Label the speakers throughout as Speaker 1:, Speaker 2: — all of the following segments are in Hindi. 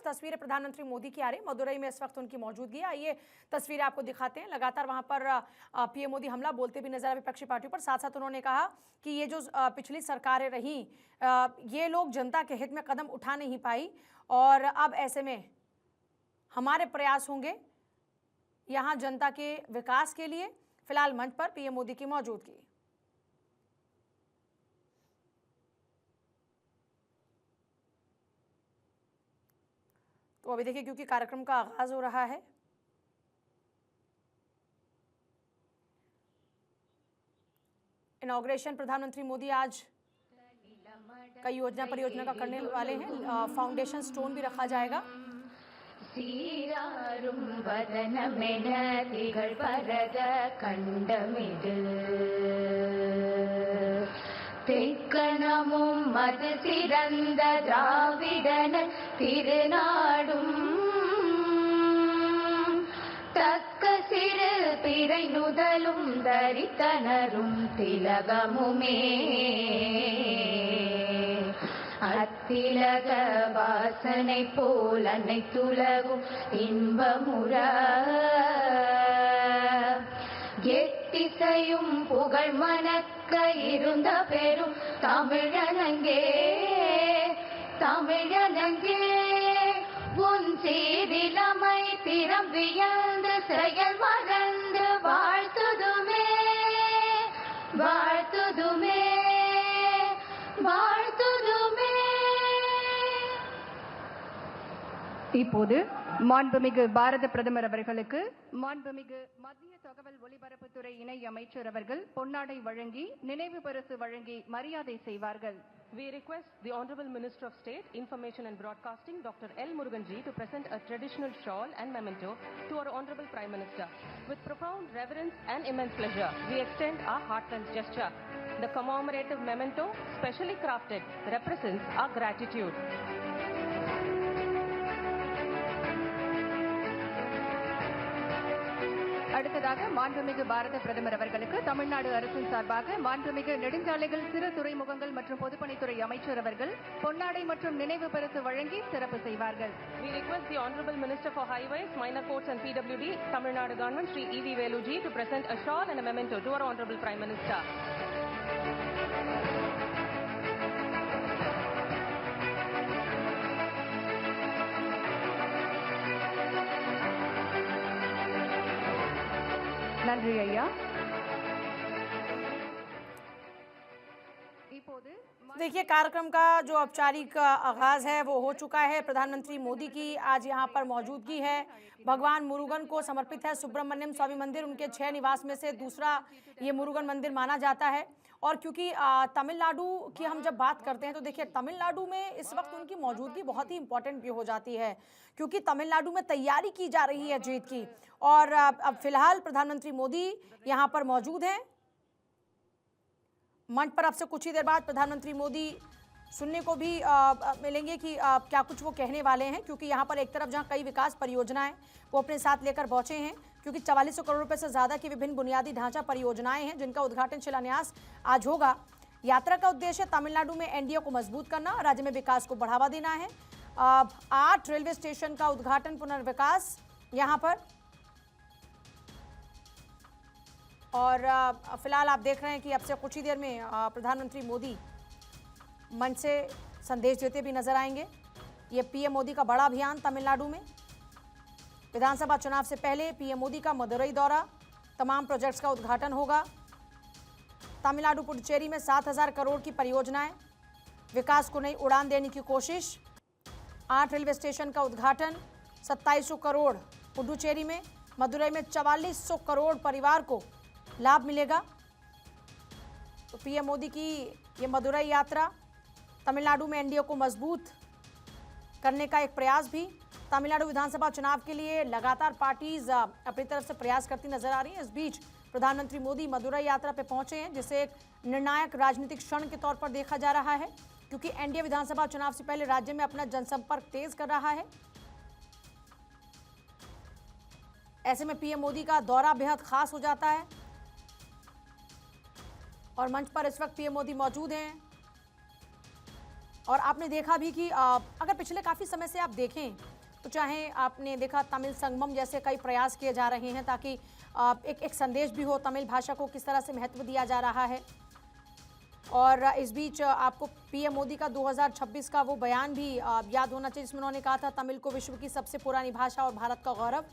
Speaker 1: तस्वीरें प्रधानमंत्री मोदी की आ रही, मदुरई में इस वक्त उनकी मौजूदगी है। आइए तस्वीरें आपको दिखाते हैं। लगातार वहां पर पीएम मोदी हमला बोलते भी नजर आए विपक्षी पार्टियों पर। साथ साथ उन्होंने कहा कि ये जो पिछली सरकारें रही, ये लोग जनता के हित में कदम उठा नहीं पाई और अब ऐसे में हमारे प्रयास होंगे यहां जनता के विकास के लिए। फिलहाल मंच पर पीएम मोदी की मौजूदगी। तो अभी देखिए, क्योंकि कार्यक्रम का आगाज हो रहा है, इनॉग्रेशन प्रधानमंत्री मोदी आज कई योजना परियोजना का करने वाले हैं। फाउंडेशन स्टोन भी रखा जाएगा।
Speaker 2: சீராரும் வதனமென திகழ் பரத கண்டமிடு தெக்கணமும் மது சிறந்த திராவிடன திருநாடும் தக்க சிறு பிறை நுதலும் தரித்தனரும் திலகமுமே அத்திலக வாசனை போல் அனைத்துலகும் இன்பமுற எத்திசையும் புகழ் மணக்க இருந்த பெரும் தமிழனங்கே தமிழனங்கே உன் சீரிலமை திறம் வியந்து செயல் மறந்து வாழ்த்துதுமே வாழ்த்துதுமே வாழ்த்துதுமே.
Speaker 3: இப்போது மாண்புமிகு பாரத பிரதமர் அவர்களுக்கு மாண்புமிகு மத்திய தகவல் ஒலிபரப்புத்துறை இணை அமைச்சர் அவர்கள் பொன்னாடை வழங்கி நினைவு பரிசு வழங்கி மரியாதை செய்வார்கள்.
Speaker 4: We request the Honorable Minister of State, Information and Broadcasting, Dr. L. Muruganji, to present a traditional shawl and memento to our Honorable Prime Minister. With profound reverence and immense pleasure, we extend our heartfelt gesture. The commemorative memento, specially crafted, represents our gratitude.
Speaker 3: அடுத்ததாக மாண்புமிகு பாரத பிரதமர் அவர்களுக்கு தமிழ்நாடு அரசின் சார்பாக மாண்புமிகு நெடுஞ்சாலைகள், சிறு துறைமுகங்கள் மற்றும் பொதுப்பணித்துறை அமைச்சர் அவர்கள் பொன்னாடை மற்றும் நினைவு பரிசு வழங்கி சிறப்பு செய்வார்கள்.
Speaker 4: We request the Honorable Minister for Highways, Minor Courts and PWD, Tamil Nadu Government, Sri E.V. Veluji, to present a shawl and a memento to our Honorable Prime Minister.
Speaker 3: நன்றி ஐயா. இப்போது
Speaker 1: देखिए, कार्यक्रम का जो औपचारिक आगाज है वो हो चुका है। प्रधानमंत्री मोदी की आज यहाँ पर मौजूदगी है। भगवान मुरुगन को समर्पित है सुब्रमण्यम स्वामी मंदिर। उनके 6 निवास में से दूसरा ये मुरुगन मंदिर माना जाता है। और क्योंकि तमिलनाडु की हम जब बात करते हैं तो देखिए, तमिलनाडु में इस वक्त उनकी मौजूदगी बहुत ही इंपॉर्टेंट भी हो जाती है, क्योंकि तमिलनाडु में तैयारी की जा रही है जीत की। और अब फिलहाल प्रधानमंत्री मोदी यहाँ पर मौजूद हैं मंच पर। अब से कुछ ही देर बाद प्रधानमंत्री मोदी सुनने को भी मिलेंगे कि क्या कुछ वो कहने वाले हैं, क्योंकि यहाँ पर एक तरफ जहाँ कई विकास परियोजनाएं वो अपने साथ लेकर पहुंचे हैं, क्योंकि 4400 करोड़ रुपए से ज़्यादा की विभिन्न बुनियादी ढांचा परियोजनाएं हैं जिनका उद्घाटन शिलान्यास आज होगा। यात्रा का उद्देश्य तमिलनाडु में एनडीए को मजबूत करना, राज्य में विकास को बढ़ावा देना है। 8 रेलवे स्टेशन का उद्घाटन, पुनर्विकास यहाँ पर। और फिलहाल आप देख रहे हैं कि अब से कुछ ही देर में प्रधानमंत्री मोदी मंच से संदेश देते भी नजर आएंगे। ये पीएम मोदी का बड़ा अभियान तमिलनाडु में। विधानसभा चुनाव से पहले पीएम मोदी का मदुरई दौरा, तमाम प्रोजेक्ट्स का उद्घाटन होगा। तमिलनाडु पुडुचेरी में 7000 करोड़ की परियोजनाएं, विकास को नई उड़ान देने की कोशिश। 8 रेलवे स्टेशन का उद्घाटन, 2700 करोड़ पुडुचेरी में। मदुरई में 4400 करोड़ परिवार को लाभ मिलेगा। तो पीएम मोदी की ये मदुरई यात्रा तमिलनाडु में एनडीए को मजबूत करने का एक प्रयास भी। तमिलनाडु विधानसभा चुनाव के लिए लगातार पार्टीज अपनी तरफ से प्रयास करती नजर आ रही हैं। इस बीच प्रधानमंत्री मोदी मदुरई यात्रा पे पहुंचे हैं, जिसे एक निर्णायक राजनीतिक क्षण के तौर पर देखा जा रहा है, क्योंकि एनडीए विधानसभा चुनाव से पहले राज्य में अपना जनसंपर्क तेज कर रहा है। ऐसे में पीएम मोदी का दौरा बेहद खास हो जाता है। और मंच पर इस वक्त पीएम मोदी मौजूद हैं। और आपने देखा भी कि अगर पिछले काफ़ी समय से आप देखें तो चाहें, आपने देखा तमिल संगमम जैसे कई प्रयास किए जा रहे हैं ताकि एक संदेश भी हो, तमिल भाषा को किस तरह से महत्व दिया जा रहा है। और इस बीच आपको पीएम मोदी का 2026 का वो बयान भी याद होना चाहिए, जिसमें उन्होंने कहा था तमिल को विश्व की सबसे पुरानी भाषा और भारत का गौरव।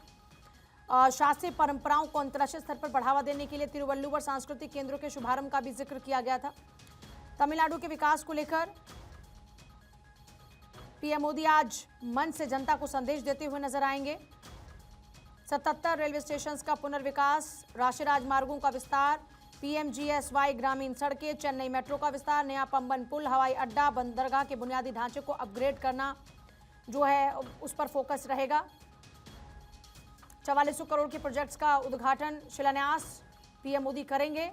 Speaker 1: शास्त्रीय परंपराओं को अंतर्राष्ट्रीय स्तर पर बढ़ावा देने के लिए तिरुवल्लुवर सांस्कृतिक केंद्रों के शुभारंभ का भी जिक्र किया गया था। तमिलनाडु के विकास को लेकर पीएम मोदी आज मन से जनता को संदेश देते हुए नजर आएंगे। 77 रेलवे स्टेशन का पुनर्विकास, राष्ट्रीय राजमार्गों का विस्तार, पीएमजीएसवाई ग्रामीण सड़कें, चेन्नई मेट्रो का विस्तार, नया पंबन पुल, हवाई अड्डा, बंदरगाह के बुनियादी ढांचे को अपग्रेड करना जो है उस पर फोकस रहेगा। 4400 करोड़ के प्रोजेक्ट्स का उद्घाटन शिलान्यास पीएम मोदी करेंगे।